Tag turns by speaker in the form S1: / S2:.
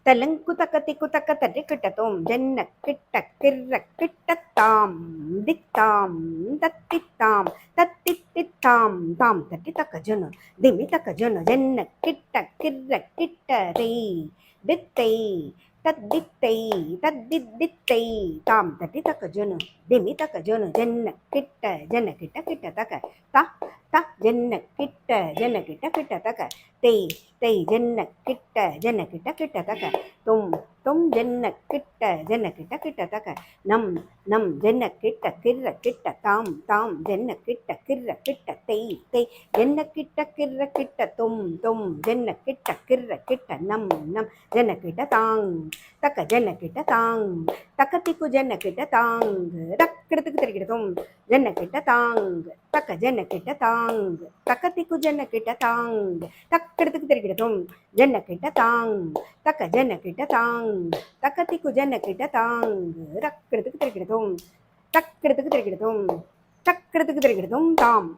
S1: தலங்கு தக்கத்தி குத்தக்க தட்டி கிட்டத்தும் ஜென்ன கிட்ட கிர்ர கிட்டத்தாம் தித்தாம் தத்தித்தாம் தத்தித்தித்தாம் தாம் தட்டி தக்க ஜனு திமி தக்க ஜனு ஜென்ன கிட்ட கிர்ர கிட்ட தை தித்தை தத்தித்தை தத்தித்தித்தை தாம் தட்டி தக்க ஜனு திமி தக்க ஜனு ஜென்ன கிட்ட கிட்ட தக்க தா த ஜென்ன கிட்ட தக்க தேய் தேய் ஜென்ன கிட்ட தக்க தும் தும் ஜென்ன கிட்ட தக்க நம் நம் ஜென்ன கிட்ட கிர்ர கிட்ட தாம் தாம் ஜென்ன கிட்ட கிர்ர கிட்ட தேய் தேய் ஜென்ன கிட்ட கிர்ர கிட்ட தும் தும் ஜென்ன கிட்ட கிர்ர கிட்ட நம் நம் ஜென்ன கிட்ட தாங் தக்க ஜென்ன கிட்ட தாங் தக்கத்திக்கு ஜென்ன கிட்ட தாங் டக்கிடத்துக்கு தெரிக்கிடத்தும் ஜென்ன கிட்ட தாங் தக்க ஜென்ன கிட்ட தாங் தக்கத்திக்கு ஜென்ன கிட்ட தாங் டக்கிடத்துக்கு தெரிக்கிடத்தும் ஜென்ன கிட்ட தாங் தக்க ஜென்ன கிட்ட தாங் தக்கத்திக்கு ஜென்ன கிட்ட தாங் டக்கிடத்துக்கு தெரிக்கிடத்தும் டக்கிடத்துக்கு தெரிக்கிடத்தும் டக்கிடத்துக்கு தெரிக்கிடத்தும் தாம்